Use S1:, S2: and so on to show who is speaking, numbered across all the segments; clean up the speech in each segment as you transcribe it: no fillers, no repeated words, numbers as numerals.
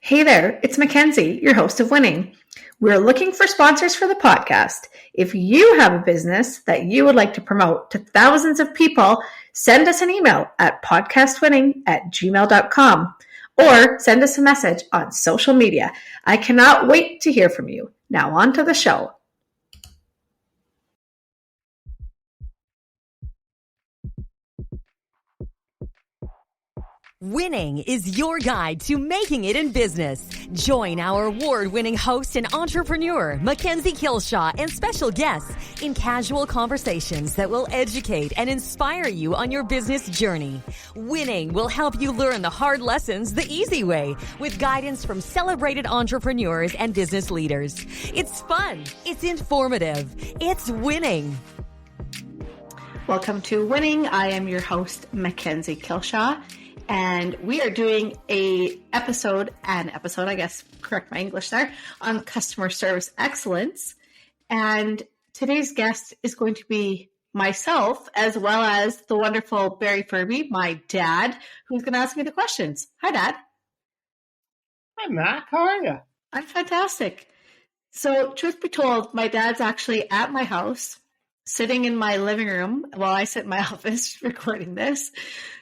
S1: Hey there, it's Mackenzie, your host of Winning. We're looking for sponsors for the podcast. If you have a business that you would like to promote to thousands of people, send us an email at podcastwinning@gmail.com or send us a message on social media. I cannot wait to hear from you. Now on to the show.
S2: Winning is your guide to making it in business. Join our award-winning host and entrepreneur, Mackenzie Kilshaw, and special guests in casual conversations that will educate and inspire you on your business journey. Winning will help you learn the hard lessons the easy way with guidance from celebrated entrepreneurs and business leaders. It's fun. It's informative. It's winning.
S1: Welcome to Winning. I am your host, Mackenzie Kilshaw. And we are doing an episode, I guess, correct my English there, on customer service excellence. And today's guest is going to be myself, as well as the wonderful Barry Firby, my dad, who's going to ask me the questions. Hi, Dad.
S3: Hi, Mac. How are you?
S1: I'm fantastic. So, truth be told, my dad's actually at my house, sitting in my living room while I sit in my office recording this.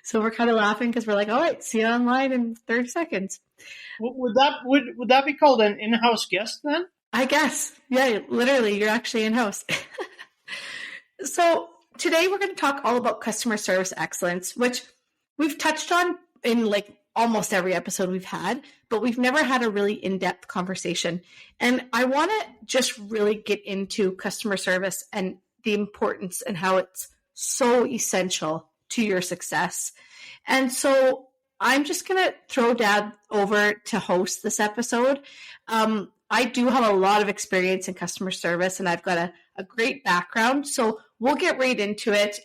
S1: So we're kind of laughing because we're like, all right, see you online in 30 seconds.
S3: Would that be called an in-house guest then?
S1: I guess. Yeah, literally, you're actually in-house. So today we're going to talk all about customer service excellence, which we've touched on in like almost every episode we've had, but we've never had a really in-depth conversation. And I want to just really get into customer service and the importance and how it's so essential to your success. And so I'm just going to throw Dad over to host this episode. I do have a lot of experience in customer service and I've got a great background. So we'll get right into it.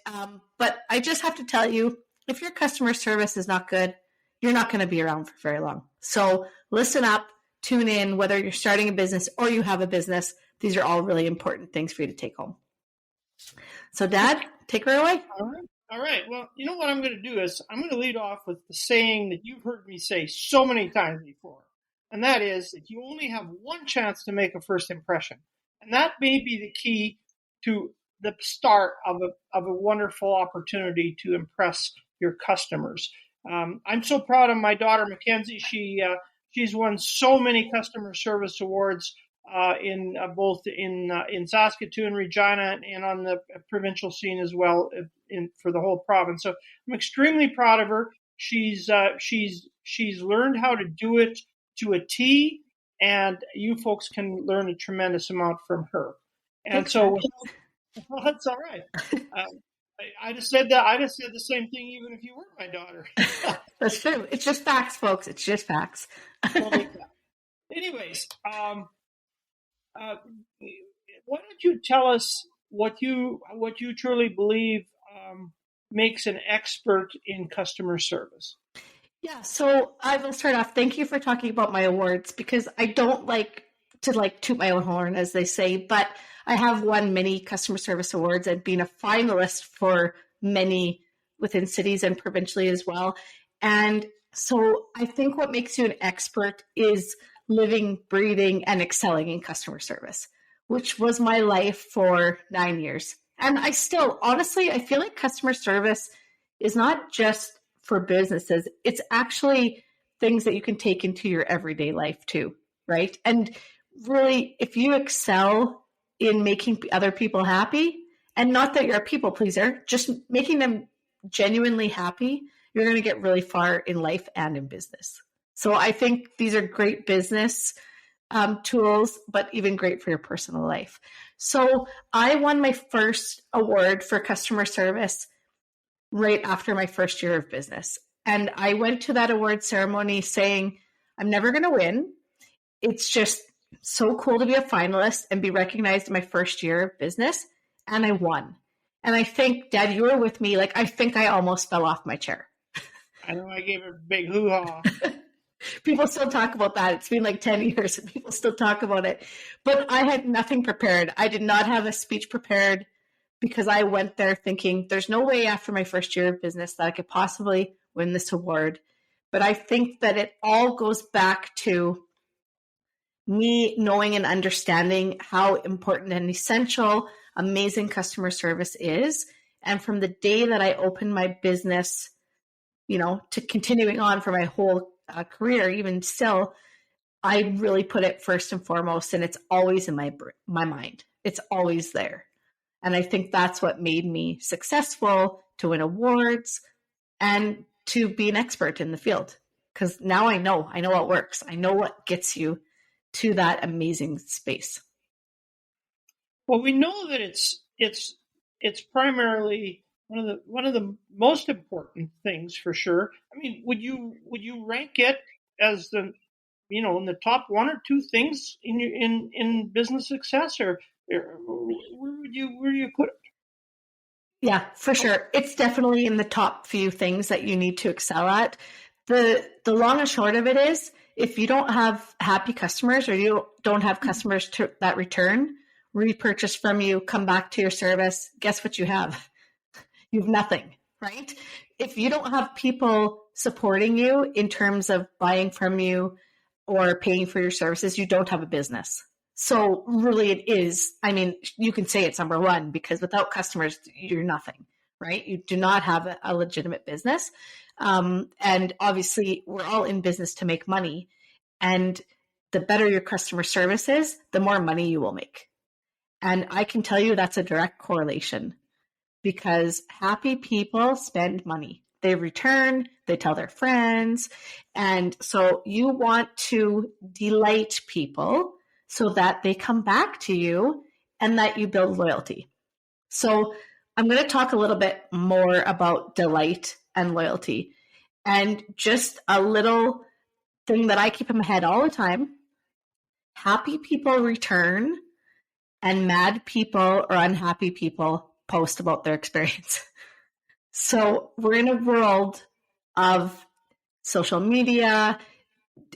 S1: But I just have to tell you, if your customer service is not good, you're not going to be around for very long. So listen up, tune in, whether you're starting a business or you have a business. These are all really important things for you to take home. So, Dad, take her away.
S3: All right. Well, you know what I'm going to do is I'm going to lead off with the saying that you've heard me say so many times before, and that is that you only have one chance to make a first impression, and that may be the key to the start of a wonderful opportunity to impress your customers. I'm so proud of my daughter Mackenzie. She's won so many customer service awards. In Saskatoon, Regina, and on the provincial scene as well for the whole province. So I'm extremely proud of her. She's learned how to do it to a T, and you folks can learn a tremendous amount from her. And so, well, that's all right. I'd have said that. I'd have said the same thing even if you weren't my daughter.
S1: That's true. It's just facts, folks. It's just facts.
S3: Anyways. Why don't you tell us what you truly believe makes an expert in customer service?
S1: Yeah, so I will start off. Thank you for talking about my awards because I don't like to toot my own horn, as they say, but I have won many customer service awards and been a finalist for many within cities and provincially as well. And so I think what makes you an expert is living, breathing, and excelling in customer service, which was my life for 9 years. And I still, honestly, I feel like customer service is not just for businesses. It's actually things that you can take into your everyday life too, right? And really, if you excel in making other people happy, and not that you're a people pleaser, just making them genuinely happy, you're going to get really far in life and in business. So I think these are great business tools, but even great for your personal life. So I won my first award for customer service right after my first year of business. And I went to that award ceremony saying, I'm never going to win. It's just so cool to be a finalist and be recognized in my first year of business. And I won. And I think, Dad, you were with me. I think I almost fell off my chair.
S3: I know I gave it a big hoo-ha.
S1: People still talk about that. It's been 10 years and people still talk about it. But I had nothing prepared. I did not have a speech prepared because I went there thinking there's no way after my first year of business that I could possibly win this award. But I think that it all goes back to me knowing and understanding how important and essential amazing customer service is. And from the day that I opened my business, to continuing on for my whole career, even still, I really put it first and foremost, and it's always in my mind. It's always there. And I think that's what made me successful, to win awards and to be an expert in the field. Because now I know what works. I know what gets you to that amazing space.
S3: Well, we know that it's primarily one of the most important things, for sure. I mean, would you rank it as the in the top one or two things in business success, or where would you put it?
S1: Yeah, for sure. It's definitely in the top few things that you need to excel at. The long and short of it is, if you don't have happy customers, or you don't have customers that return, repurchase from you, come back to your service, guess what you have? You have nothing, right? If you don't have people supporting you in terms of buying from you or paying for your services, you don't have a business. So really it is, you can say it's number one, because without customers, you're nothing, right? You do not have a legitimate business. And obviously we're all in business to make money. And the better your customer service is, the more money you will make. And I can tell you that's a direct correlation, because happy people spend money. They return, they tell their friends. And so you want to delight people so that they come back to you and that you build loyalty. So I'm going to talk a little bit more about delight and loyalty. And just a little thing that I keep in my head all the time: happy people return, and mad people or unhappy people post about their experience. So we're in a world of social media,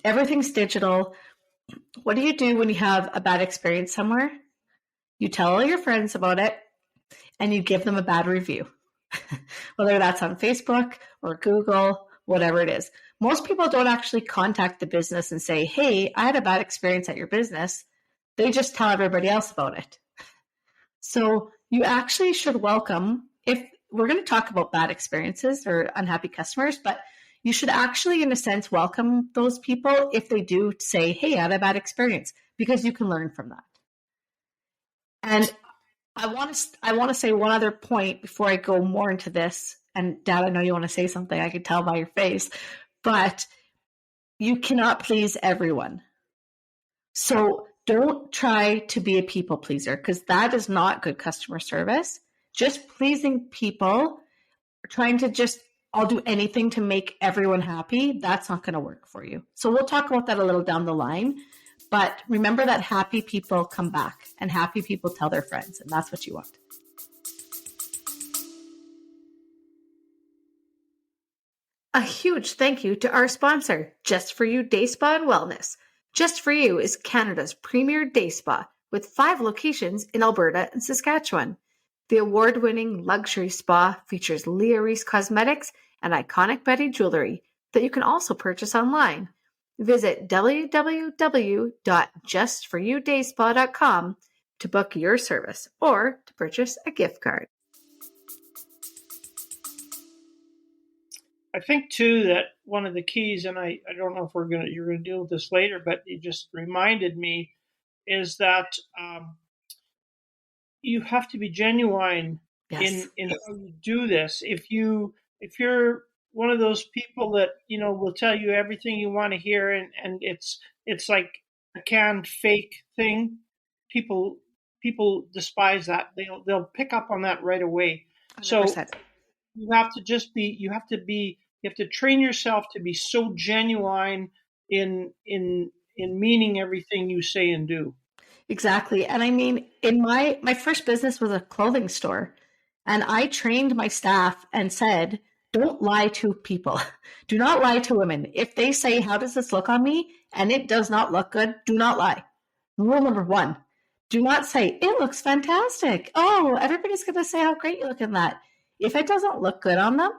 S1: everything's digital. What do you do when you have a bad experience somewhere? You tell all your friends about it and you give them a bad review, whether that's on Facebook or Google, whatever it is. Most people don't actually contact the business and say, hey, I had a bad experience at your business. They just tell everybody else about it. So you actually should welcome, if we're going to talk about bad experiences or unhappy customers, but you should actually, in a sense, welcome those people if they do say, hey, I had a bad experience, because you can learn from that. And I want to say one other point before I go more into this. And Dad, I know you want to say something. I can tell by your face, but you cannot please everyone. So don't try to be a people pleaser, because that is not good customer service. Just pleasing people, trying to just, I'll do anything to make everyone happy, that's not going to work for you. So we'll talk about that a little down the line. But remember that happy people come back and happy people tell their friends, and that's what you want. A huge thank you to our sponsor, Just For You Day Spa and Wellness. Just For You is Canada's premier day spa with 5 locations in Alberta and Saskatchewan. The award-winning luxury spa features Leah Reese cosmetics and iconic Betty jewelry that you can also purchase online. Visit www.justforyoudayspa.com to book your service or to purchase a gift card.
S3: I think too that one of the keys, and I don't know if you're gonna deal with this later, but it just reminded me, is that you have to be genuine in how you do this. If you're one of those people that will tell you everything you want to hear, and it's like a canned fake thing, people despise that. They'll pick up on that right away. 100%. So you have to train yourself to be so genuine in meaning everything you say and do.
S1: Exactly. And I mean, in my first business was a clothing store, and I trained my staff and said, don't lie to people. Do not lie to women. If they say, how does this look on me? And it does not look good, do not lie. Rule number 1, do not say, it looks fantastic. Oh, everybody's going to say how great you look in that. If it doesn't look good on them,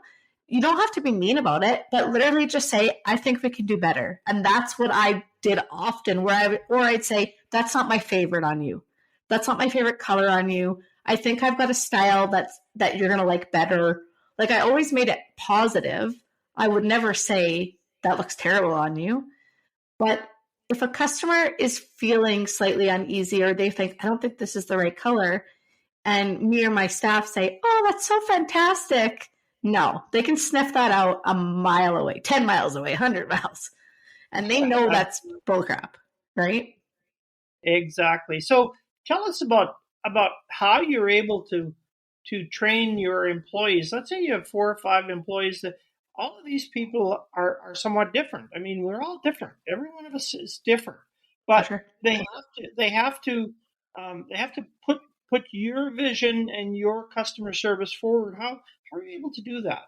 S1: You don't have to be mean about it, but literally just say, I think we can do better. And that's what I did often, or I'd say, that's not my favorite on you. That's not my favorite color on you. I think I've got a style that you're going to like better. Like, I always made it positive. I would never say that looks terrible on you. But if a customer is feeling slightly uneasy, or they think, I don't think this is the right color, and me or my staff say, oh, that's so fantastic. No, they can sniff that out a mile away, 10 miles away, 100 miles. And they know that's bullcrap, right?
S3: Exactly. So tell us about how you're able to train your employees. Let's say you have 4 or 5 employees. That all of these people are somewhat different. I mean, we're all different. Every one of us is different, but
S1: sure.
S3: they have to put your vision and your customer service forward. How are you able to do that?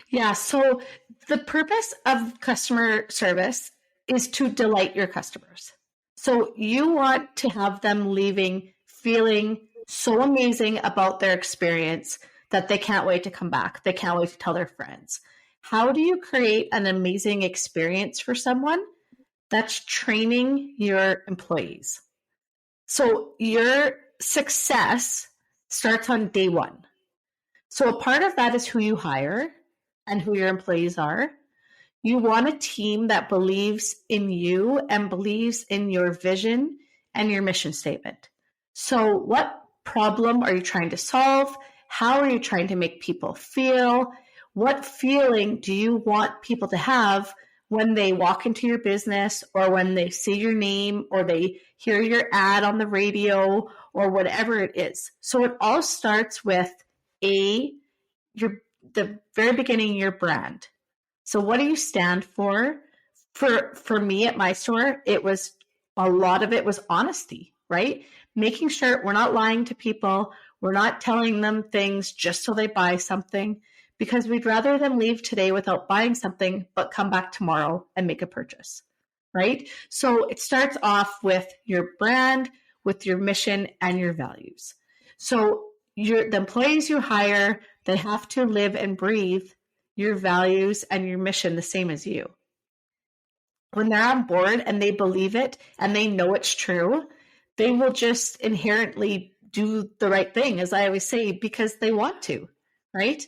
S1: Yeah. So the purpose of customer service is to delight your customers. So you want to have them leaving feeling so amazing about their experience that they can't wait to come back. They can't wait to tell their friends. How do you create an amazing experience for someone? That's training your employees. So your success starts on day one. So a part of that is who you hire and who your employees are. You want a team that believes in you and believes in your vision and your mission statement. So what problem are you trying to solve? How are you trying to make people feel? What feeling do you want people to have when they walk into your business, or when they see your name, or they hear your ad on the radio, or whatever it is? So it all starts with the very beginning, your brand. So what do you stand for? For me at my store, it was a lot of it was honesty, right? Making sure we're not lying to people. We're not telling them things just so they buy something, because we'd rather them leave today without buying something, but come back tomorrow and make a purchase, right? So it starts off with your brand, with your mission and your values. So the employees you hire, they have to live and breathe your values and your mission the same as you. When they're on board and they believe it and they know it's true, they will just inherently do the right thing, as I always say, because they want to, right?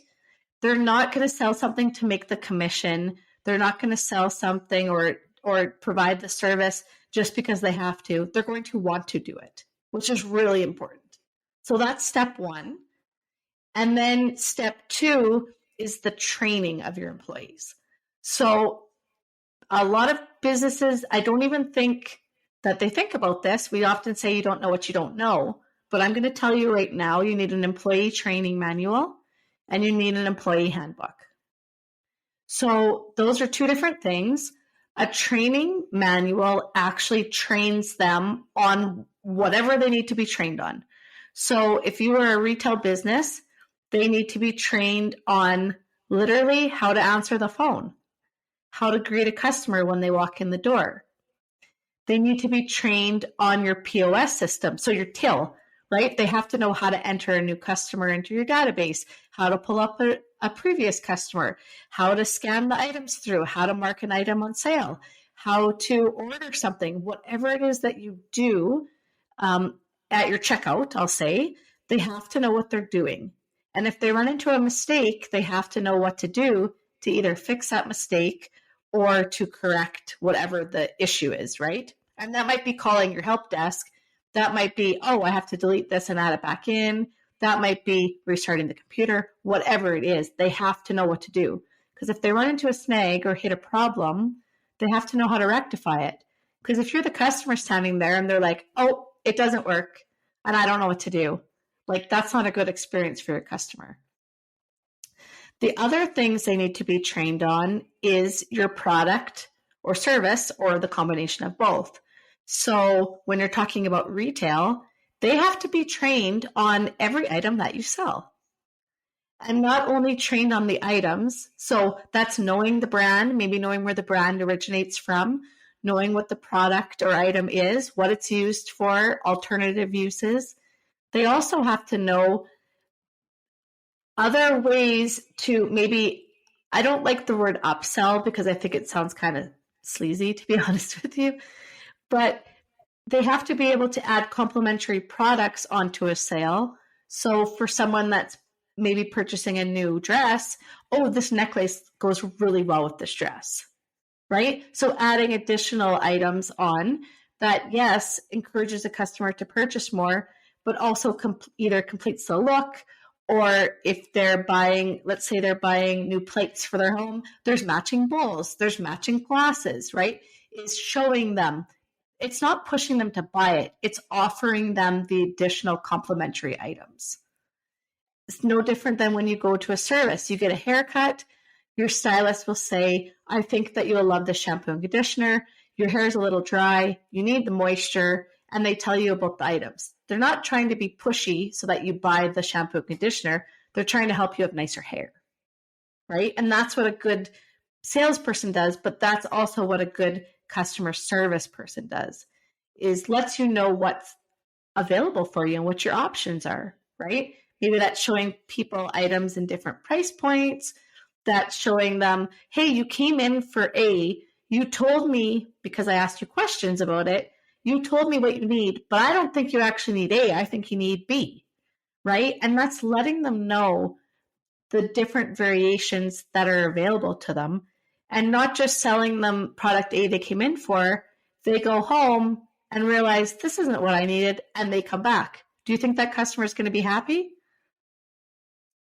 S1: They're not going to sell something to make the commission. They're not going to sell something or provide the service just because they have to. They're going to want to do it, which is really important. So that's step one. And then step two is the training of your employees. So a lot of businesses, I don't even think that they think about this. We often say you don't know what you don't know, but I'm going to tell you right now, you need an employee training manual and you need an employee handbook. So those are 2 different things. A training manual actually trains them on whatever they need to be trained on. So if you are a retail business, they need to be trained on literally how to answer the phone, how to greet a customer when they walk in the door. They need to be trained on your POS system, so your till, right? They have to know how to enter a new customer into your database, how to pull up a previous customer, how to scan the items through, how to mark an item on sale, how to order something, whatever it is that you do at your checkout, I'll say, they have to know what they're doing. And if they run into a mistake, they have to know what to do to either fix that mistake or to correct whatever the issue is, right? And that might be calling your help desk. That might be, I have to delete this and add it back in. That might be restarting the computer. Whatever it is, they have to know what to do. Because if they run into a snag or hit a problem, they have to know how to rectify it. Because if you're the customer standing there and they're like, it doesn't work and I don't know what to do, like, that's not a good experience for your customer. The other things they need to be trained on is your product or service, or the combination of both. So when you're talking about retail, they have to be trained on every item that you sell. And not only trained on the items, so that's knowing the brand, maybe knowing where the brand originates from, knowing what the product or item is, what it's used for, alternative uses. They also have to know other ways to maybe I don't like the word upsell because I think it sounds kind of sleazy, to be honest with you. But they have to be able to add complementary products onto a sale. So for someone that's maybe purchasing a new dress, oh, this necklace goes really well with this dress, right? So adding additional items on that, yes, encourages a customer to purchase more, but also either completes the look, or if they're buying, let's say they're buying new plates for their home, there's matching bowls, there's matching glasses, right? It's showing them. It's not pushing them to buy it. It's offering them the additional complementary items. It's no different than when you go to a service. You get a haircut, your stylist will say, I think that you'll love the shampoo and conditioner. Your hair is a little dry. You need the moisture. And they tell you about the items. They're not trying to be pushy so that you buy the shampoo and conditioner. They're trying to help you have nicer hair, right? And that's what a good salesperson does, but that's also what a good customer service person does, is lets you know what's available for you and what your options are, right? Maybe that's showing people items in different price points. That's showing them, hey, you came in for A, you told me, because I asked you questions about it, you told me what you need, but I don't think you actually need A, I think you need B, right? And that's letting them know the different variations that are available to them, and not just selling them product A they came in for. They go home and realize this isn't what I needed, and they come back. Do you think that customer is going to be happy?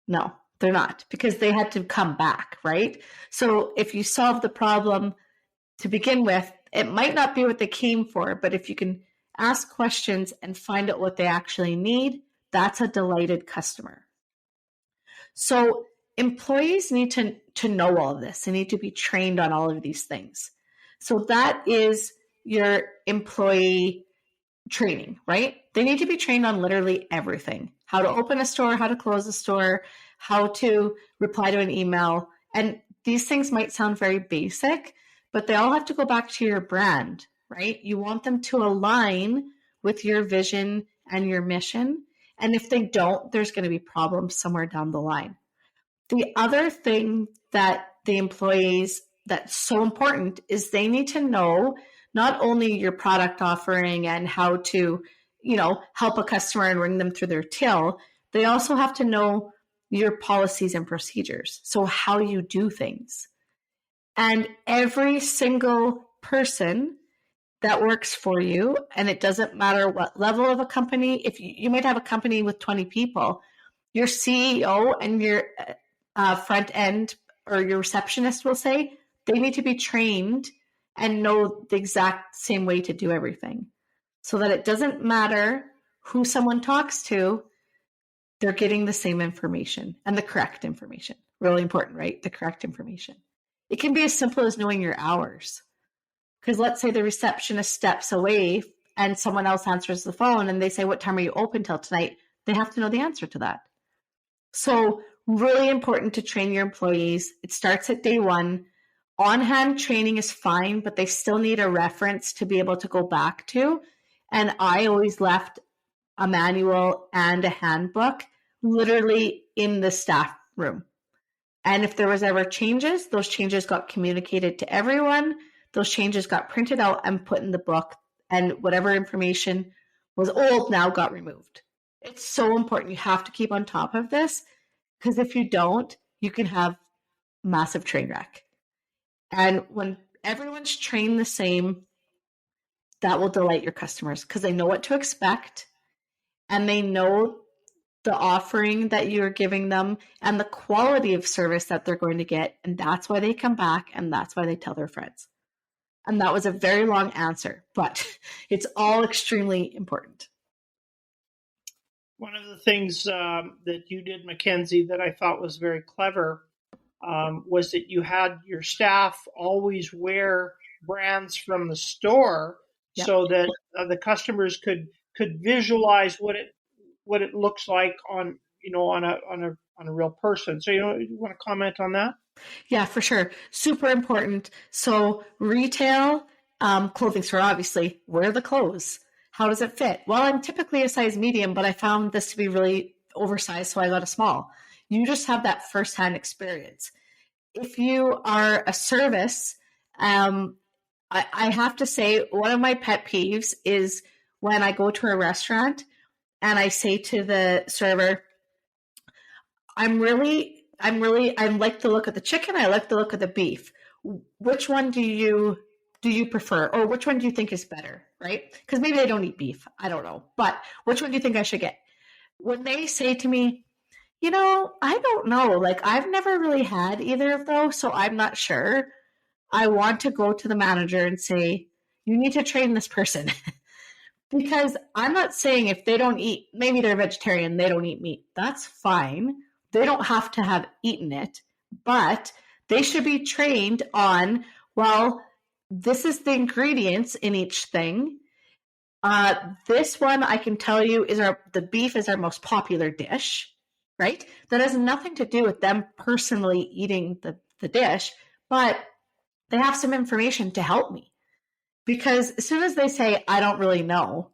S1: No, they're not, because they had to come back, right? So if you solve the problem to begin with, it might not be what they came for, but if you can ask questions and find out what they actually need, that's a delighted customer. So employees need to know all of this. They need to be trained on all of these things. So that is your employee training, right? They need to be trained on literally everything. How to open a store, how to close a store, how to reply to an email. And these things might sound very basic, but they all have to go back to your brand, right? You want them to align with your vision and your mission. And if they don't, there's going to be problems somewhere down the line. The other thing that the employees that's so important is they need to know not only your product offering and how to, help a customer and bring them through their till, they also have to know your policies and procedures. So how you do things. And every single person that works for you, and it doesn't matter what level of a company, if you might have a company with 20 people, your CEO and your front end or your receptionist will say, they need to be trained and know the exact same way to do everything, so that it doesn't matter who someone talks to, they're getting the same information and the correct information. Really important, right? The correct information. It can be as simple as knowing your hours. Because let's say the receptionist steps away and someone else answers the phone and they say, what time are you open till tonight? They have to know the answer to that. So really important to train your employees. It starts at day one. On-hand training is fine, but they still need a reference to be able to go back to. And I always left a manual and a handbook literally in the staff room. And if there was ever changes, those changes got communicated to everyone. Those changes got printed out and put in the book, and whatever information was old now got removed. It's so important. You have to keep on top of this, because if you don't, you can have massive train wreck. And when everyone's trained the same, that will delight your customers, because they know what to expect and they know the offering that you're giving them and the quality of service that they're going to get. And that's why they come back, and that's why they tell their friends. And that was a very long answer, but it's all extremely important.
S3: One of the things that you did, Mackenzie, that I thought was very clever was that you had your staff always wear brands from the store, yep, so that the customers could visualize what it looks like on a real person. So you want to comment on that?
S1: Yeah, for sure. Super important. So retail, clothing store, obviously, wear the clothes. How does it fit? Well, I'm typically a size medium, but I found this to be really oversized, so I got a small. You just have that firsthand experience. if you are a service, I have to say one of my pet peeves is when I go to a restaurant and I say to the server, I like the look of the chicken. I like the look of the beef. Which one do you prefer? Or which one do you think is better? Right? Because maybe they don't eat beef. I don't know. But which one do you think I should get? When they say to me, I don't know. Like, I've never really had either of those, so I'm not sure. I want to go to the manager and say, you need to train this person. Because I'm not saying if they don't eat, maybe they're vegetarian, they don't eat meat. That's fine. They don't have to have eaten it, but they should be trained on, well, this is the ingredients in each thing. This one I can tell you is the beef is our most popular dish, right? That has nothing to do with them personally eating the dish, but they have some information to help me. Because as soon as they say, I don't really know,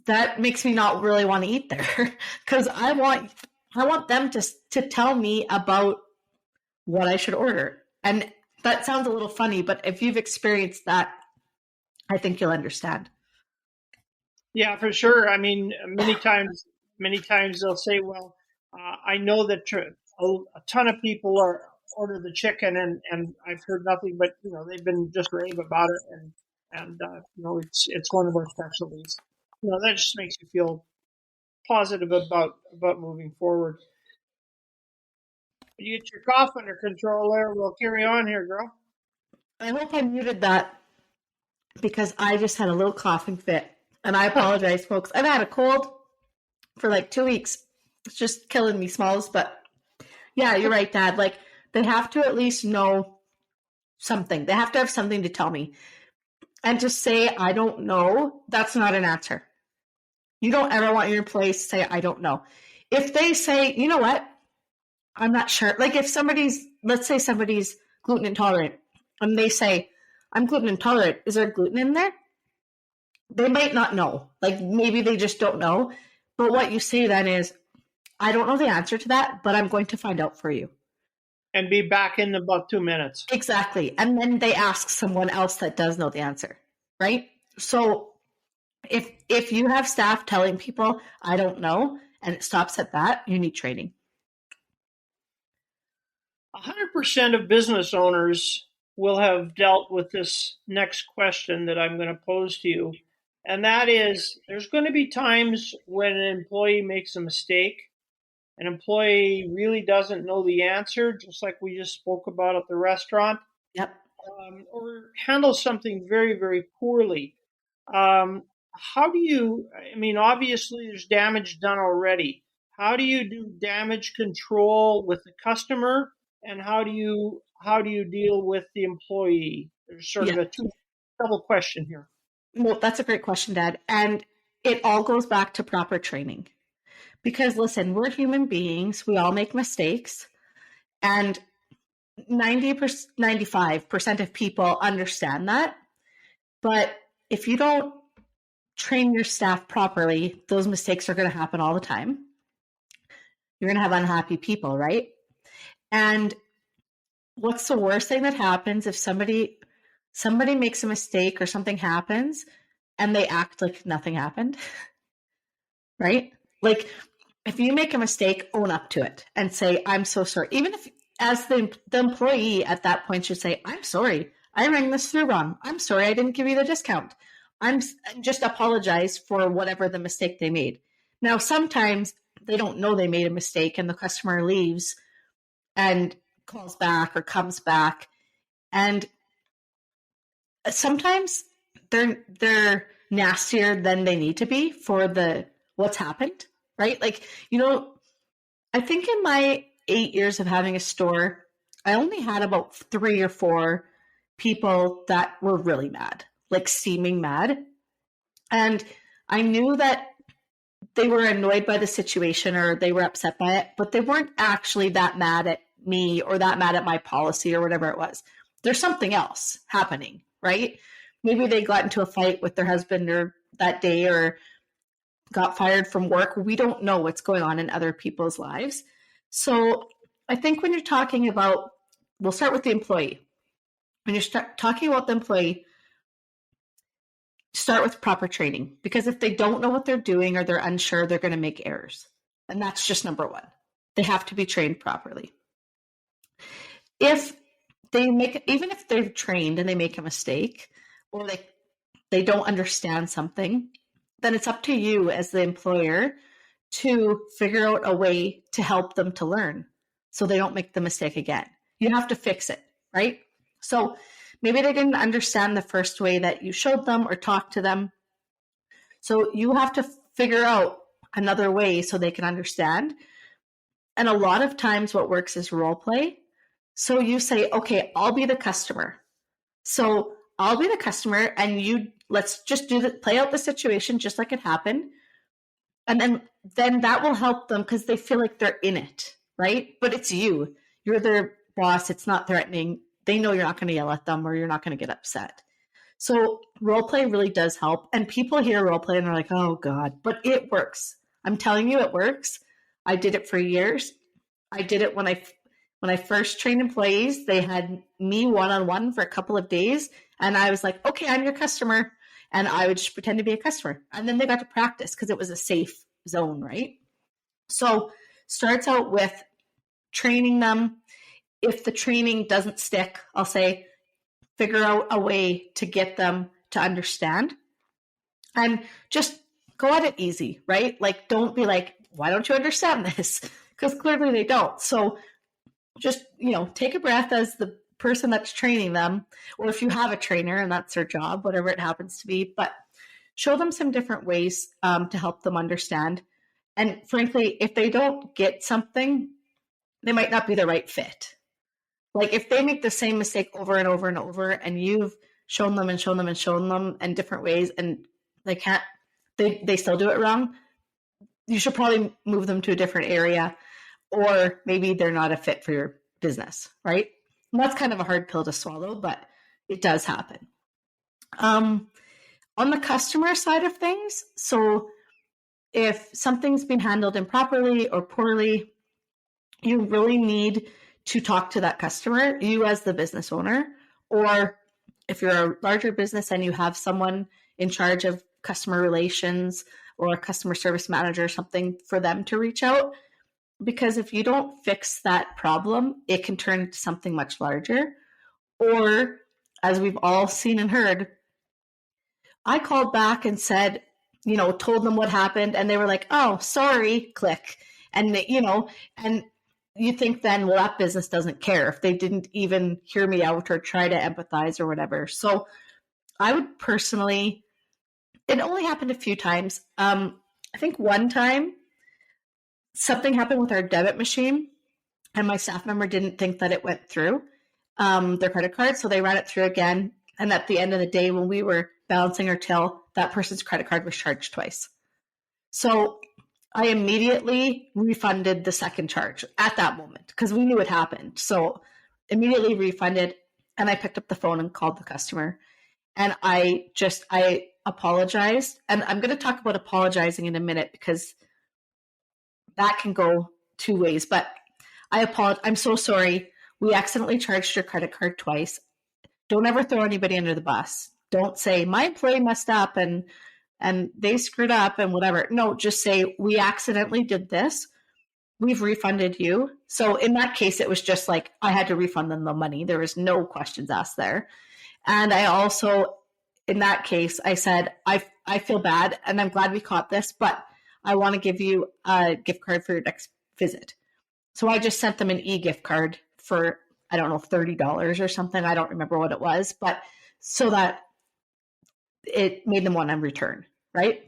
S1: that makes me not really want to eat there. Because I want them to tell me about what I should order. And that sounds a little funny, but if you've experienced that, I think you'll understand.
S3: Yeah, for sure. I mean, many times they'll say, well, I know that a ton of people order the chicken and I've heard nothing but, they've been just rave about it. And it's one of our specialties. That just makes you feel positive about moving forward. You get your cough under control there. We'll carry on here, girl.
S1: I hope I muted that because I just had a little coughing fit. And I apologize, folks. I've had a cold for like 2 weeks. It's just killing me, Smalls. But yeah, you're right, Dad. Like, they have to at least know something. They have to have something to tell me. And to say, I don't know, that's not an answer. You don't ever want your employees to say, I don't know. If they say, you know what, I'm not sure. Like if let's say somebody's gluten intolerant and they say, I'm gluten intolerant. Is there gluten in there? They might not know. Like maybe they just don't know. But what you say then is, I don't know the answer to that, but I'm going to find out for you.
S3: And be back in about 2 minutes.
S1: Exactly. And then they ask someone else that does know the answer, right? So if you have staff telling people, I don't know, and it stops at that, you need training.
S3: 100% of business owners will have dealt with this next question that I'm going to pose to you. And that is, there's going to be times when an employee makes a mistake. An employee really doesn't know the answer, just like we just spoke about at the restaurant.
S1: Yep.
S3: Or handles something very, very poorly. How do you, obviously there's damage done already. How do you do damage control with the customer? And how do you deal with the employee? There's sort of a double question here.
S1: Well, that's a great question, Dad. And it all goes back to proper training. Because listen, we're human beings. We all make mistakes. And 95% of people understand that. But if you don't train your staff properly, those mistakes are going to happen all the time. You're going to have unhappy people, right? And what's the worst thing that happens if somebody makes a mistake or something happens and they act like nothing happened? Right? Like if you make a mistake, own up to it and say, I'm so sorry. Even if as the employee at that point should say, I'm sorry, I rang this through wrong. I'm sorry, I didn't give you the discount. I'm just apologize for whatever the mistake they made. Now, sometimes they don't know they made a mistake and the customer leaves and calls back or comes back. And sometimes they're nastier than they need to be for what's happened, right? Like, I think in my 8 years of having a store, I only had about 3 or 4 people that were really mad, like steaming mad. And I knew that they were annoyed by the situation or they were upset by it, but they weren't actually that mad at me or that mad at my policy or whatever it was. There's something else happening, right? Maybe they got into a fight with their husband or that day or got fired from work. We don't know what's going on in other people's lives. So I think when you're talking about we'll start with the employee. When you start talking about the employee, start with proper training, because if they don't know what they're doing or they're unsure, they're going to make errors. And that's just number one. They have to be trained properly. If they make, even if they're trained and they make a mistake or they don't understand something, then it's up to you as the employer to figure out a way to help them to learn so they don't make the mistake again. You have to fix it, right? So maybe they didn't understand the first way that you showed them or talked to them. So you have to figure out another way so they can understand. And a lot of times what works is role play. So you say, okay, I'll be the customer. So I'll be the customer and let's just play out the situation just like it happened. And then that will help them because they feel like they're in it, right? But it's you. You're their boss. It's not threatening. They know you're not going to yell at them or you're not going to get upset. So role play really does help. And people hear role play and they're like, oh God, but it works. I'm telling you, it works. I did it for years. I did it when I first trained employees. They had me one-on-one for a couple of days. And I was like, okay, I'm your customer. And I would just pretend to be a customer. And then they got to practice because it was a safe zone, right? So starts out with training them. If the training doesn't stick, I'll say, figure out a way to get them to understand. And just go at it easy, right? Like, don't be like, why don't you understand this? Because clearly they don't. So just, take a breath as the person that's training them, or if you have a trainer and that's their job, whatever it happens to be, but show them some different ways to help them understand. And frankly, if they don't get something, they might not be the right fit. Like if they make the same mistake over and over and over, and you've shown them and shown them and shown them in different ways, and they still do it wrong, you should probably move them to a different area, or maybe they're not a fit for your business, right? And that's kind of a hard pill to swallow, but it does happen. On the customer side of things, so if something's been handled improperly or poorly, you really need to talk to that customer, you as the business owner, or if you're a larger business and you have someone in charge of customer relations or a customer service manager or something, for them to reach out. Because if you don't fix that problem, it can turn into something much larger. Or, as we've all seen and heard, I called back and said, told them what happened, and they were like, oh, sorry, click. And, and you think then, well, that business doesn't care if they didn't even hear me out or try to empathize or whatever. So I would personally, it only happened a few times. I think one time, something happened with our debit machine and my staff member didn't think that it went through their credit card. So they ran it through again. And at the end of the day, when we were balancing our till, that person's credit card was charged twice. So I immediately refunded the second charge at that moment because we knew it happened. So immediately refunded, and I picked up the phone and called the customer. And I apologized. And I'm going to talk about apologizing in a minute because that can go two ways, but I apologize. I'm so sorry. We accidentally charged your credit card twice. Don't ever throw anybody under the bus. Don't say my employee messed up and they screwed up and whatever. No, just say we accidentally did this. We've refunded you. So in that case, it was just like I had to refund them the money. There was no questions asked there. And I also, in that case, I said, I feel bad and I'm glad we caught this, but I want to give you a gift card for your next visit. So I just sent them an e-gift card for, I don't know, $30 or something. I don't remember what it was, but so that it made them want to return, right?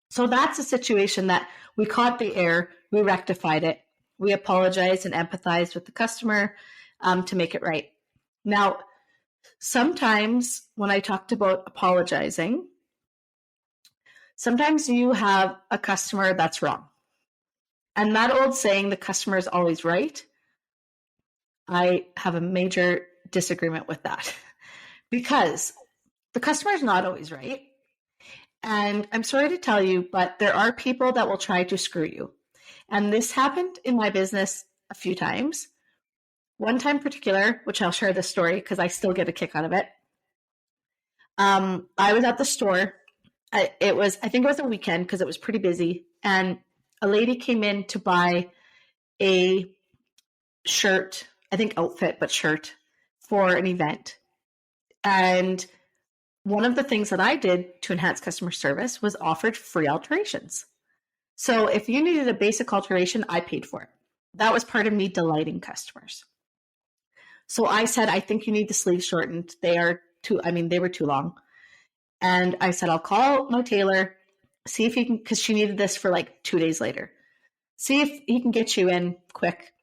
S1: So that's a situation that we caught the error, we rectified it, we apologized and empathized with the customer to make it right. Now, sometimes when I talked about apologizing, sometimes you have a customer that's wrong. And that old saying, the customer is always right, I have a major disagreement with that because the customer is not always right. And I'm sorry to tell you, but there are people that will try to screw you. And this happened in my business a few times. one time in particular, which I'll share this story because I still get a kick out of it. I was at the store. I think it was a weekend because it was pretty busy. And a lady came in to buy a shirt, I think outfit, but shirt for an event. And one of the things that I did to enhance customer service was offered free alterations. So if you needed a basic alteration, I paid for it. That was part of me delighting customers. So I said, I think you need the sleeves shortened. They were too long. And I said, I'll call my tailor, see if he can, because she needed this for like 2 days later. See if he can get you in quick.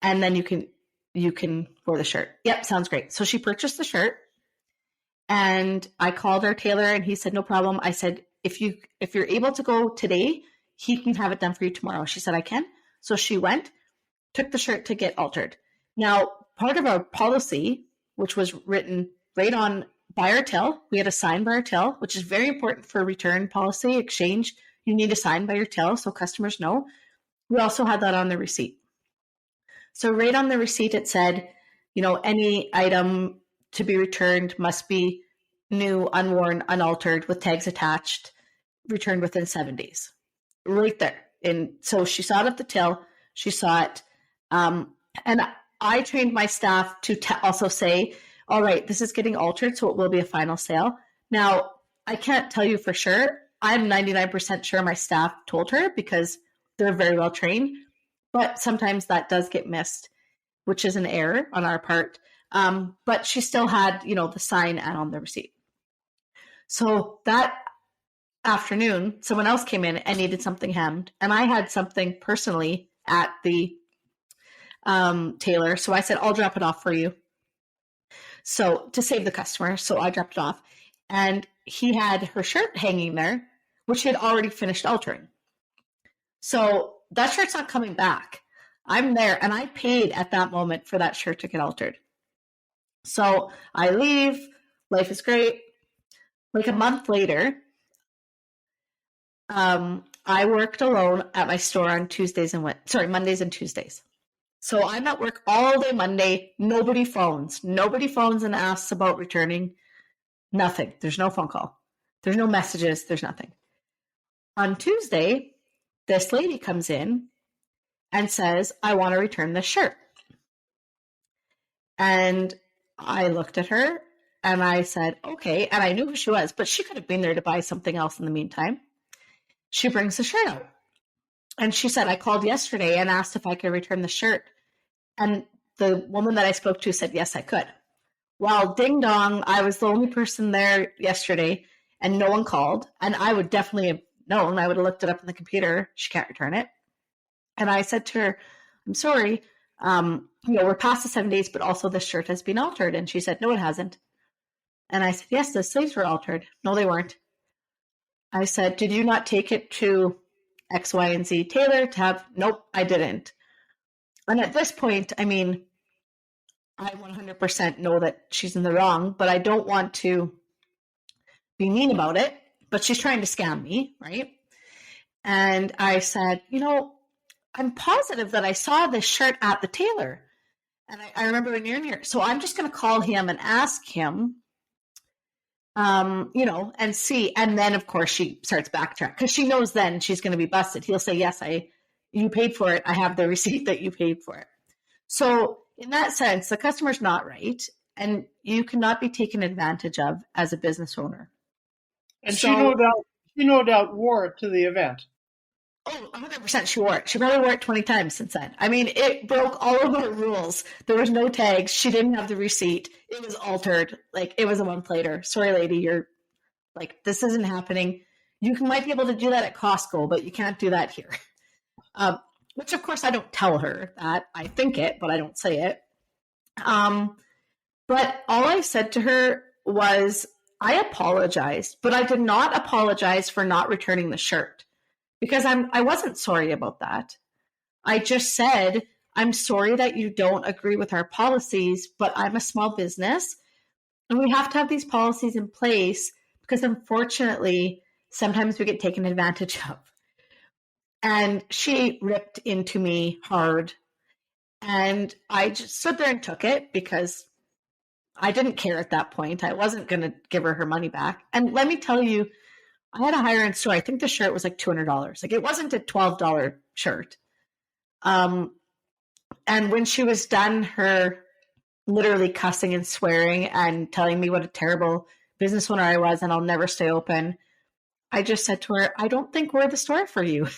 S1: And then you can wear the shirt. Yep, sounds great. So she purchased the shirt. And I called our tailor and he said, no problem. I said, if you're able to go today, he can have it done for you tomorrow. She said, I can. So she went, took the shirt to get altered. Now, part of our policy, which was written right on by our till, we had a sign by our till, which is very important for return policy, exchange. You need a sign by your till so customers know. We also had that on the receipt. So right on the receipt, it said, any item to be returned must be new, unworn, unaltered, with tags attached, returned within 7 days. Right there. And so she saw it at the till. She saw it. And I trained my staff to also say, all right, this is getting altered, so it will be a final sale. Now, I can't tell you for sure. I'm 99% sure my staff told her because they're very well trained. But sometimes that does get missed, which is an error on our part. But she still had, the sign and on the receipt. So that afternoon, someone else came in and needed something hemmed. And I had something personally at the tailor. So I said, I'll drop it off for you. So to save the customer. So I dropped it off. And he had her shirt hanging there, which he had already finished altering. So that shirt's not coming back. I'm there and I paid at that moment for that shirt to get altered. So I leave. Life is great. Like a month later, I worked alone at my store on Mondays and Tuesdays. So I'm at work all day Monday. Nobody phones. Nobody phones and asks about returning. Nothing. There's no phone call. There's no messages. There's nothing. On Tuesday, this lady comes in and says, I want to return this shirt. And I looked at her and I said, okay. And I knew who she was, but she could have been there to buy something else in the meantime. She brings the shirt out. And she said, I called yesterday and asked if I could return the shirt. And the woman that I spoke to said, yes, I could. Well, ding dong, I was the only person there yesterday and no one called. And I would definitely have known. I would have looked it up on the computer. She can't return it. And I said to her, I'm sorry, we're past the 7 days, but also this shirt has been altered. And she said, no, it hasn't. And I said, yes, the sleeves were altered. No, they weren't. I said, did you not take it to X, Y, and Z tailor to have? Nope, I didn't. And at this point, I 100% know that she's in the wrong, but I don't want to be mean about it. But she's trying to scam me, right? And I said, I'm positive that I saw this shirt at the tailor. And I remember when you're in here. So I'm just going to call him and ask him, and see. And then, of course, she starts backtrack because she knows then she's going to be busted. He'll say, yes, you paid for it. I have the receipt that you paid for it. So in that sense, the customer's not right. And you cannot be taken advantage of as a business owner.
S3: And so, she no doubt wore it to the event.
S1: Oh, 100% she wore it. She probably wore it 20 times since then. It broke all of our rules. There was no tags. She didn't have the receipt. It was altered. It was a month later. Sorry, lady, this isn't happening. You might be able to do that at Costco, but you can't do that here. Which, of course, I don't tell her that. I think it, but I don't say it. But all I said to her was, I apologized, but I did not apologize for not returning the shirt. Because I wasn't sorry about that. I just said, I'm sorry that you don't agree with our policies, but I'm a small business and we have to have these policies in place because unfortunately, sometimes we get taken advantage of. And she ripped into me hard. And I just stood there and took it because I didn't care at that point. I wasn't going to give her money back. And let me tell you, I had a higher end store. I think the shirt was like $200. Like, it wasn't a $12 shirt. And when she was done, her literally cussing and swearing and telling me what a terrible business owner I was and I'll never stay open, I just said to her, I don't think we're the store for you.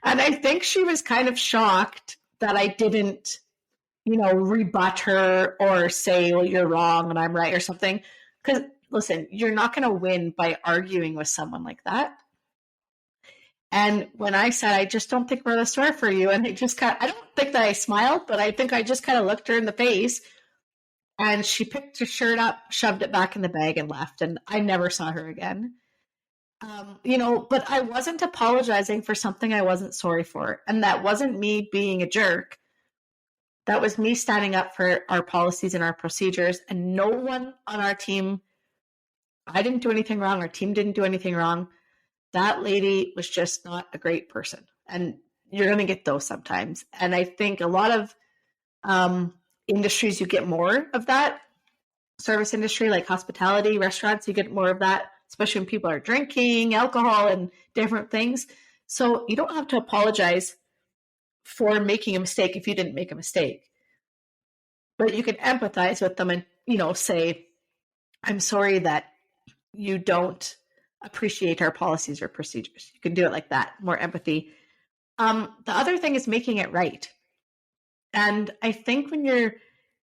S1: And I think she was kind of shocked that I didn't, rebut her or say, well, you're wrong and I'm right or something. Because listen, you're not going to win by arguing with someone like that. And when I said, I just don't think we're the store for you, and I don't think that I smiled, but I think I just kind of looked her in the face, and she picked her shirt up, shoved it back in the bag, and left. And I never saw her again. But I wasn't apologizing for something I wasn't sorry for. And that wasn't me being a jerk. That was me standing up for our policies and our procedures. And no one on our team, I didn't do anything wrong. Our team didn't do anything wrong. That lady was just not a great person. And you're going to get those sometimes. And I think a lot of industries, you get more of that. Service industry, like hospitality, restaurants, you get more of that, especially when people are drinking alcohol and different things. So you don't have to apologize for making a mistake if you didn't make a mistake. But you can empathize with them and, say, I'm sorry that you don't appreciate our policies or procedures. You can do it like that, more empathy. The other thing is making it right. And I think when you're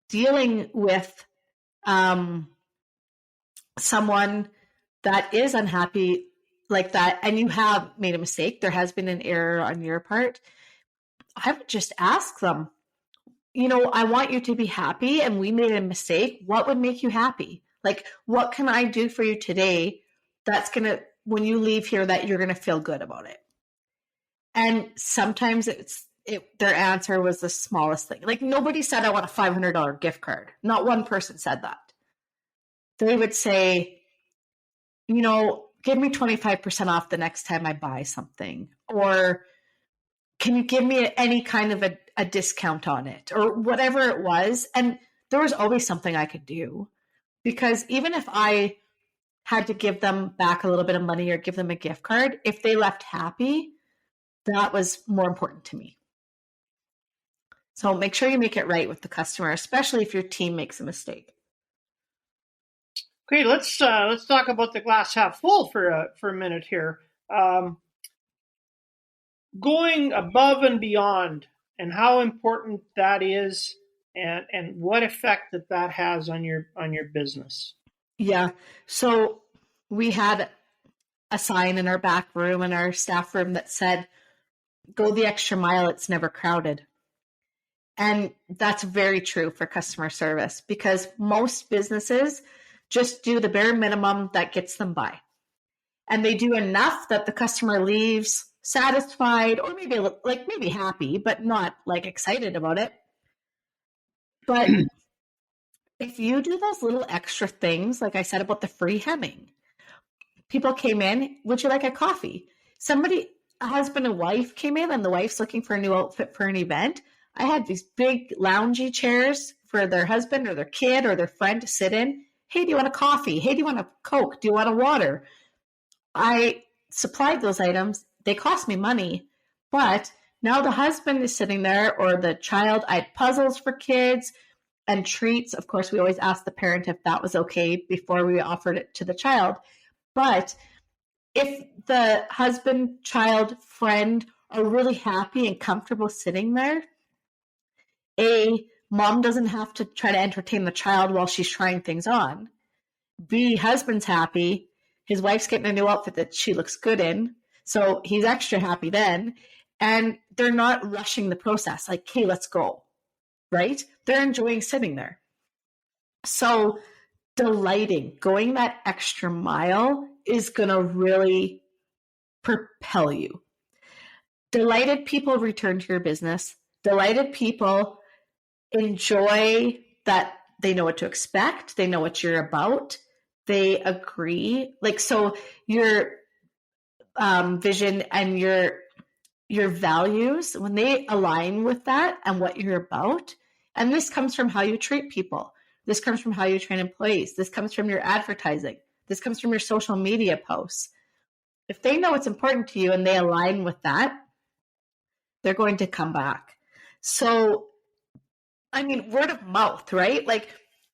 S1: dealing with someone that is unhappy like that, and you have made a mistake, there has been an error on your part, I would just ask them, I want you to be happy and we made a mistake. What would make you happy? Like, what can I do for you today that's going to, when you leave here, that you're going to feel good about it? And sometimes their answer was the smallest thing. Like, nobody said, I want a $500 gift card. Not one person said that. They would say, give me 25% off the next time I buy something. Or can you give me any kind of a discount on it? Or whatever it was. And there was always something I could do. Because even if I had to give them back a little bit of money or give them a gift card, if they left happy, that was more important to me. So make sure you make it right with the customer, especially if your team makes a mistake.
S3: Okay, let's talk about the glass half full for a minute here. Going above and beyond, and how important that is, and what effect that has on your business.
S1: Yeah. So we had a sign in our back room and our staff room that said, "Go the extra mile. It's never crowded." And that's very true for customer service, because most businesses just do the bare minimum that gets them by. And they do enough that the customer leaves satisfied, or maybe happy, but not like excited about it. But if you do those little extra things, like I said about the free hemming, people came in, would you like a coffee? A husband and wife came in, and the wife's looking for a new outfit for an event. I had these big loungy chairs for their husband or their kid or their friend to sit in. Hey, do you want a coffee? Hey, do you want a Coke? Do you want a water? I supplied those items. They cost me money, but now the husband is sitting there, or the child. I had puzzles for kids and treats. Of course, we always asked the parent if that was okay before we offered it to the child. But if the husband, child, friend are really happy and comfortable sitting there, mom doesn't have to try to entertain the child while she's trying things on. B, husband's happy. His wife's getting a new outfit that she looks good in. So he's extra happy then. And they're not rushing the process. Like, hey, let's go. Right? They're enjoying sitting there. So delighting, going that extra mile is going to really propel you. Delighted people return to your business. Delighted people enjoy that they know what to expect. They know what you're about. They agree. Like, so your vision and your your values, when they align with that and what you're about, and this comes from how you treat people, this comes from how you train employees, this comes from your advertising, this comes from your social media posts. If they know it's important to you and they align with that, they're going to come back. So, I mean, word of mouth, right? Like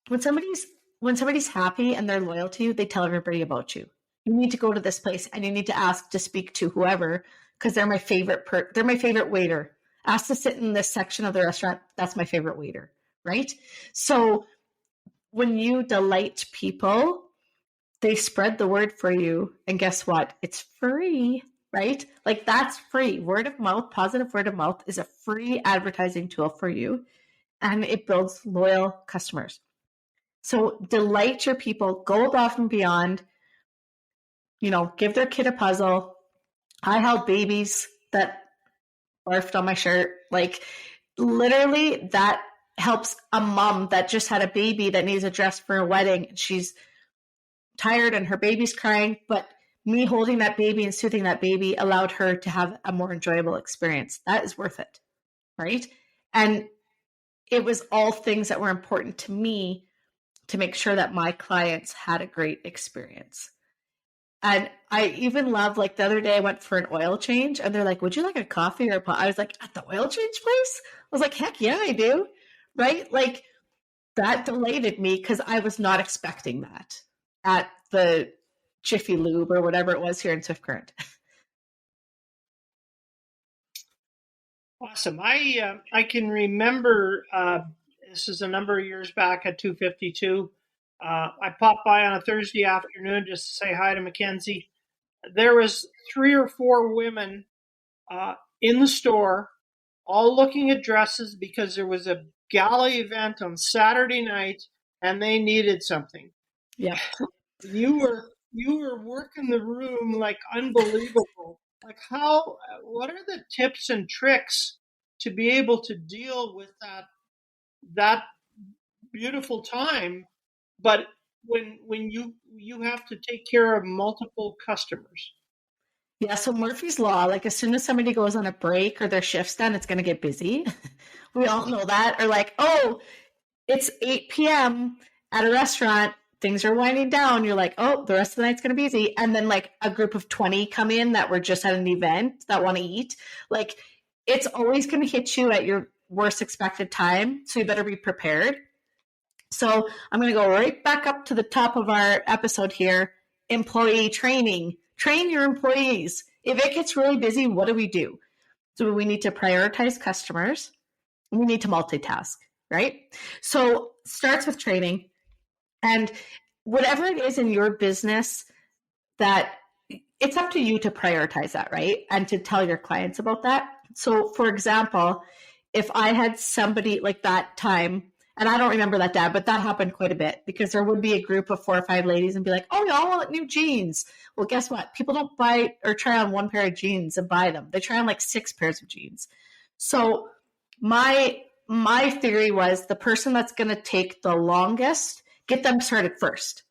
S1: when somebody's happy and they're loyal to you, they tell everybody about you. You need to go to this place and you need to ask to speak to whoever, because they're my favorite they're my favorite waiter. Ask to sit in this section of the restaurant. That's my favorite waiter, right? So when you delight people, they spread the word for you. And guess what? It's free, right? Like that's free. Word of mouth, positive word of mouth is a free advertising tool for you. And it builds loyal customers. So delight your people, go above and beyond, give their kid a puzzle. I held babies that barfed on my shirt. Like literally that helps a mom that just had a baby that needs a dress for a wedding. She's tired and her baby's crying, but me holding that baby and soothing that baby allowed her to have a more enjoyable experience. That is worth it, right? And it was all things that were important to me to make sure that my clients had a great experience. And I even love, like the other day I went for an oil change and they're like, would you like a coffee or a pot? I was like, at the oil change place? I was like, heck yeah, I do. Right? Like that delighted me because I was not expecting that at the Jiffy Lube or whatever it was here in Swift Current.
S3: Awesome. I can remember, this is a number of years back at 252. I popped by on a Thursday afternoon just to say hi to Mackenzie. There was 3 or 4 women in the store, all looking at dresses because there was a gala event on Saturday night and they needed something.
S1: Yeah.
S3: You were working the room like unbelievable. Like what are the tips and tricks to be able to deal with that beautiful time? But when you have to take care of multiple customers.
S1: Yeah, so Murphy's Law, like as soon as somebody goes on a break or their shift's done, it's going to get busy. We all know that. Or like, oh, it's 8 p.m. at a restaurant, things are winding down. You're like, oh, the rest of the night's going to be busy. And then like a group of 20 come in that were just at an event that want to eat. Like it's always going to hit you at your worst expected time. So you better be prepared. So I'm going to go right back up to the top of our episode here. Employee training. Train your employees. If it gets really busy, what do? So we need to prioritize customers. We need to multitask, right? So starts with training. And whatever it is in your business that it's up to you to prioritize that, right? And to tell your clients about that. So for example, if I had somebody like that time, and I don't remember that, Dad, but that happened quite a bit because there would be a group of 4 or 5 ladies and be like, oh, y'all want new jeans. Well, guess what? People don't buy or try on 1 pair of jeans and buy them. They try on like 6 pairs of jeans. So my theory was the person that's going to take the longest, get them started first.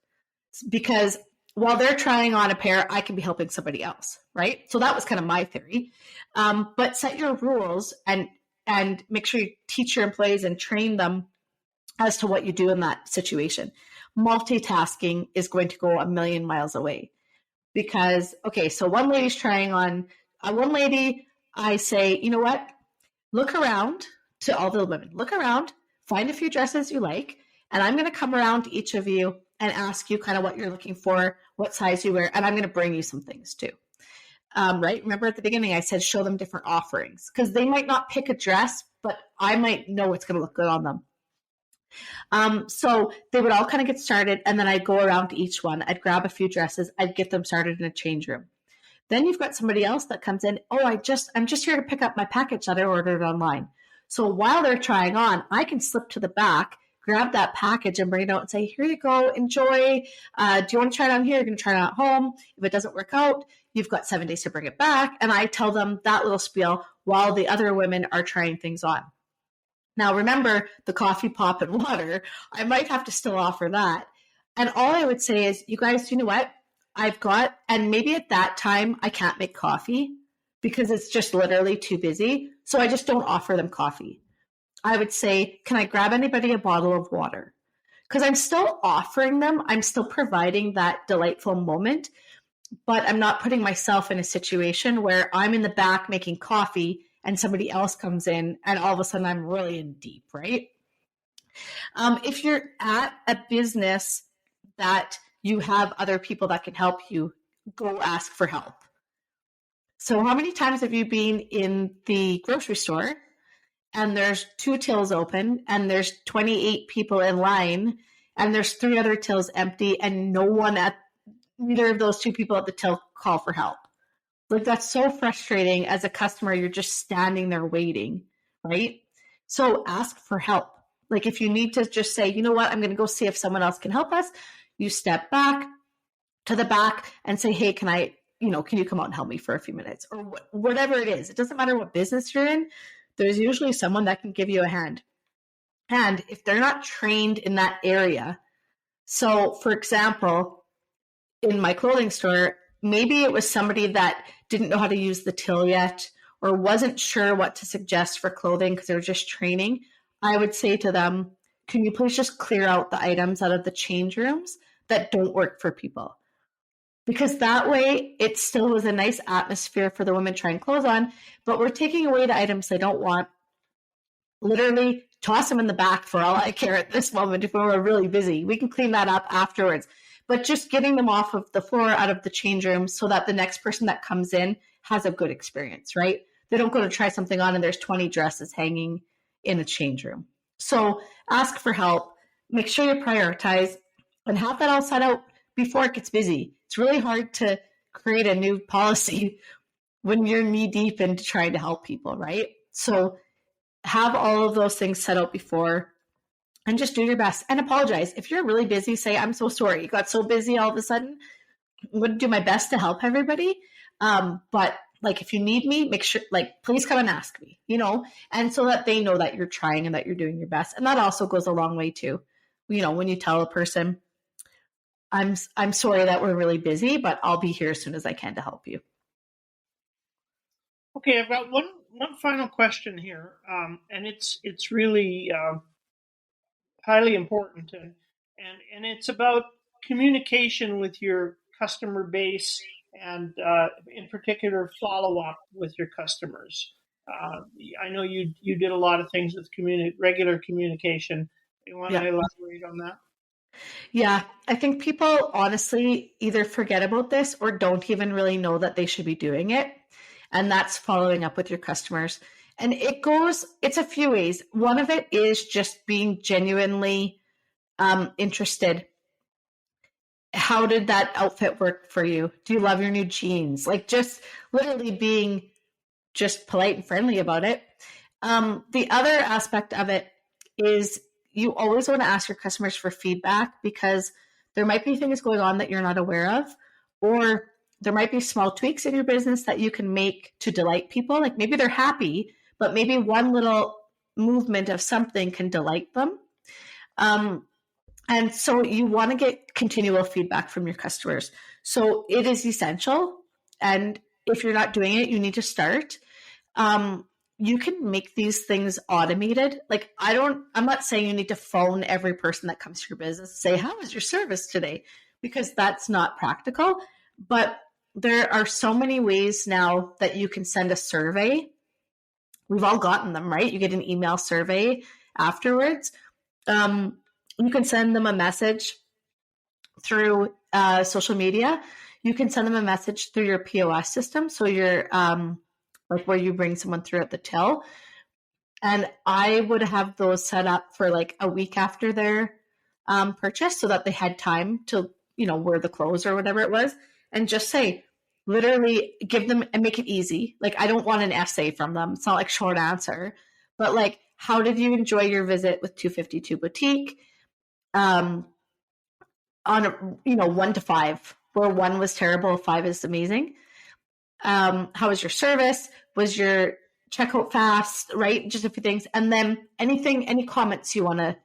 S1: Because while they're trying on a pair, I can be helping somebody else, right? So that was kind of my theory. But set your rules and make sure you teach your employees and train them as to what you do in that situation. Multitasking is going to go a million miles away because, okay, so one lady's trying on, one lady, I say, you know what? Look around to all the women. Look around, find a few dresses you like, and I'm going to come around to each of you and ask you kind of what you're looking for, what size you wear, and I'm going to bring you some things too. Right? Remember at the beginning, I said show them different offerings because they might not pick a dress, but I might know it's going to look good on them. So they would all kind of get started, and then I'd go around to each one. I'd grab a few dresses. I'd get them started in a change room. Then you've got somebody else that comes in. Oh, I'm just here to pick up my package that I ordered online. So while they're trying on, I can slip to the back, grab that package and bring it out and say, here you go, enjoy. Do you want to try it on here? You're going to try it on at home. If it doesn't work out, you've got 7 days to bring it back. And I tell them that little spiel while the other women are trying things on. Now, remember the coffee, pop, and water. I might have to still offer that. And all I would say is, you guys, you know what? I've got, and maybe at that time, I can't make coffee because it's just literally too busy. So I just don't offer them coffee. I would say, can I grab anybody a bottle of water? Because I'm still offering them, I'm still providing that delightful moment, but I'm not putting myself in a situation where I'm in the back making coffee and somebody else comes in and all of a sudden I'm really in deep, right? If you're at a business that you have other people that can help you, go ask for help. So how many times have you been in the grocery store and there's 2 tills open and there's 28 people in line and there's 3 other tills empty and no one at neither of those 2 people at the till call for help? Like, that's so frustrating as a customer. You're just standing there waiting, right? So ask for help. Like, if you need to just say, you know what, I'm going to go see if someone else can help us, you step back to the back and say, hey, can you come out and help me for a few minutes, or whatever it is. It doesn't matter what business you're in. There's usually someone that can give you a hand. And if they're not trained in that area, so for example, in my clothing store, maybe it was somebody that didn't know how to use the till yet or wasn't sure what to suggest for clothing because they were just training. I would say to them, can you please just clear out the items out of the change rooms that don't work for people? Because that way it still was a nice atmosphere for the women trying clothes on, but we're taking away the items they don't want. Literally toss them in the back for all I care at this moment. If we were really busy, we can clean that up afterwards. But just getting them off of the floor, out of the change room, so that the next person that comes in has a good experience, right? They don't go to try something on and there's 20 dresses hanging in a change room. So ask for help, make sure you prioritize, and have that all set out before it gets busy. It's really hard to create a new policy when you're knee deep into trying to help people, right? So have all of those things set out before and just do your best and apologize. If you're really busy, say, I'm so sorry. You got so busy all of a sudden. I'm going to do my best to help everybody. But like, if you need me, make sure, like, please come and ask me, and so that they know that you're trying and that you're doing your best. And that also goes a long way too. When you tell a person, I'm sorry that we're really busy, but I'll be here as soon as I can to help you.
S3: Okay, I've got one final question here, and it's really highly important, and it's about communication with your customer base, and in particular follow-up with your customers. I know you did a lot of things with regular communication. You want to elaborate on that?
S1: Yeah, I think people honestly either forget about this or don't even really know that they should be doing it. And that's following up with your customers. And it's a few ways. One of it is just being genuinely interested. How did that outfit work for you? Do you love your new jeans? Like, just literally being just polite and friendly about it. The other aspect of it is you always want to ask your customers for feedback, because there might be things going on that you're not aware of, or there might be small tweaks in your business that you can make to delight people. Like, maybe they're happy, but maybe one little movement of something can delight them. And so you want to get continual feedback from your customers. So it is essential. And if you're not doing it, you need to start. You can make these things automated. Like, I'm not saying you need to phone every person that comes to your business, say, how was your service today? Because that's not practical. But there are so many ways now that you can send a survey. We've all gotten them, right? You get an email survey afterwards. You can send them a message through social media. You can send them a message through your POS system. So your like where you bring someone through at the till. And I would have those set up for like a week after their purchase, so that they had time to, wear the clothes or whatever it was, and just say, literally give them and make it easy. Like, I don't want an essay from them. It's not like short answer, but like, how did you enjoy your visit with 252 Boutique? On a, 1 to 5, where 1 was terrible, 5 is amazing. How was your service? Was your checkout fast? Right? Just a few things. And then any comments you want to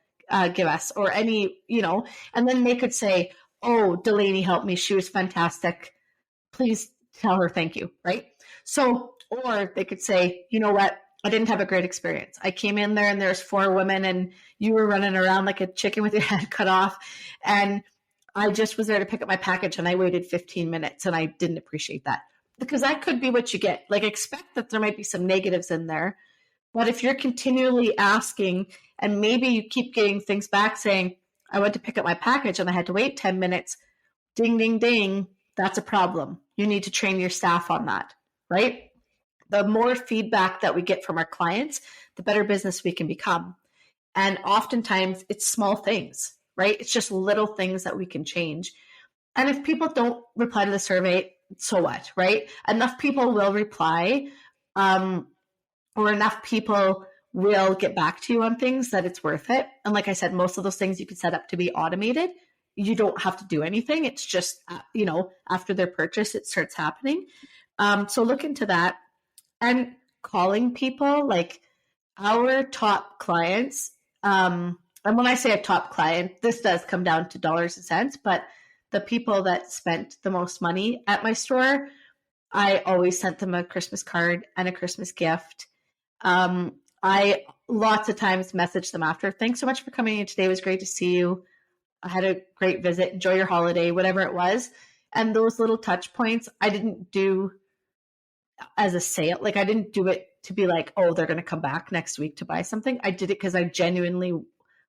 S1: give us, or any, and then they could say, oh, Delaney helped me. She was fantastic. Please tell her thank you, right? So, or they could say, you know what? I didn't have a great experience. I came in there and there's 4 women and you were running around like a chicken with your head cut off. And I just was there to pick up my package and I waited 15 minutes and I didn't appreciate that. Because that could be what you get. Like, expect that there might be some negatives in there. But if you're continually asking and maybe you keep getting things back saying, I went to pick up my package and I had to wait 10 minutes, ding, ding, ding, that's a problem. You need to train your staff on that, right? The more feedback that we get from our clients, the better business we can become. And oftentimes it's small things, right? It's just little things that we can change. And if people don't reply to the survey, so what, right? Enough people will reply, or enough people will get back to you on things that it's worth it. And like I said, most of those things you can set up to be automated. You don't have to do anything. It's just, after their purchase, it starts happening. So look into that. And calling people, like our top clients, and when I say a top client, this does come down to dollars and cents, but the people that spent the most money at my store, I always sent them a Christmas card and a Christmas gift. I lots of times message them after. Thanks so much for coming in today. It was great to see you. I had a great visit. Enjoy your holiday, whatever it was. And those little touch points, I didn't do as a sale. Like, I didn't do it to be like, oh, they're going to come back next week to buy something. I did it because I genuinely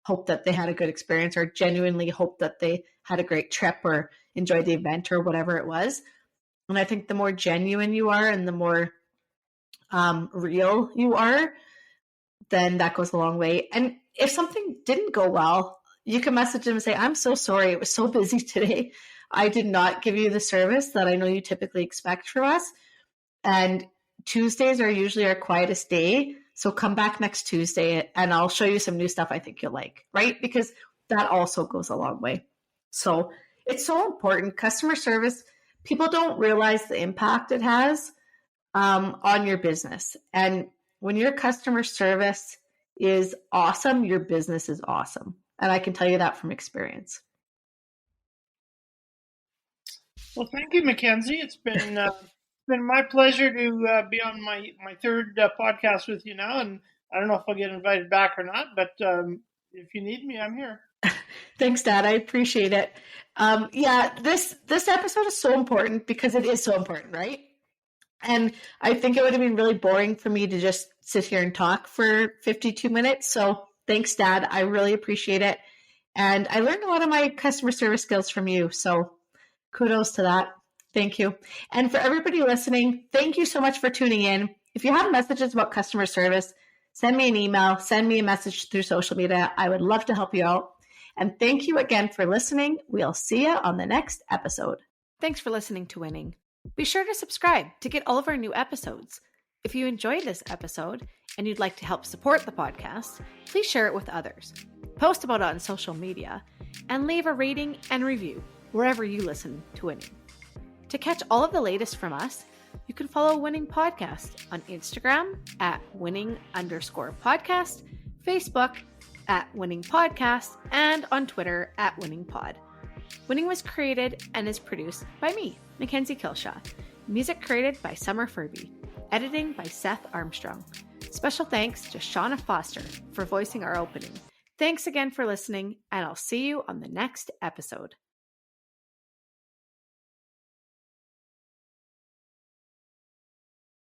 S1: hope that they had a good experience, or genuinely hope that they had a great trip or enjoyed the event or whatever it was. And I think the more genuine you are and the more real you are, then that goes a long way. And if something didn't go well, you can message them and say, I'm so sorry. It was so busy today. I did not give you the service that I know you typically expect from us. And Tuesdays are usually our quietest day. So come back next Tuesday and I'll show you some new stuff I think you'll like, right? Because that also goes a long way. So it's so important. Customer service, people don't realize the impact it has on your business. And when your customer service is awesome, your business is awesome. And I can tell you that from experience.
S3: Well, thank you, Mackenzie. It's been my pleasure to be on my third podcast with you now. And I don't know if I'll get invited back or not, but if you need me, I'm here.
S1: Thanks, Dad. I appreciate it. This episode is so important because it is so important, right? And I think it would have been really boring for me to just sit here and talk for 52 minutes. So thanks, Dad. I really appreciate it. And I learned a lot of my customer service skills from you. So kudos to that. Thank you. And for everybody listening, thank you so much for tuning in. If you have messages about customer service, send me an email, send me a message through social media. I would love to help you out. And thank you again for listening. We'll see you on the next episode.
S4: Thanks for listening to Winning. Be sure to subscribe to get all of our new episodes. If you enjoyed this episode and you'd like to help support the podcast, please share it with others. Post about it on social media and leave a rating and review wherever you listen to Winning. To catch all of the latest from us, you can follow Winning Podcast on Instagram at winning_podcast, Facebook at Winning Podcast, and on Twitter at Winning Pod. Winning was created and is produced by me, Mackenzie Kilshaw. Music created by Summer Firby. Editing by Seth Armstrong. Special thanks to Shauna Foster for voicing our opening. Thanks again for listening, and I'll see you on the next episode.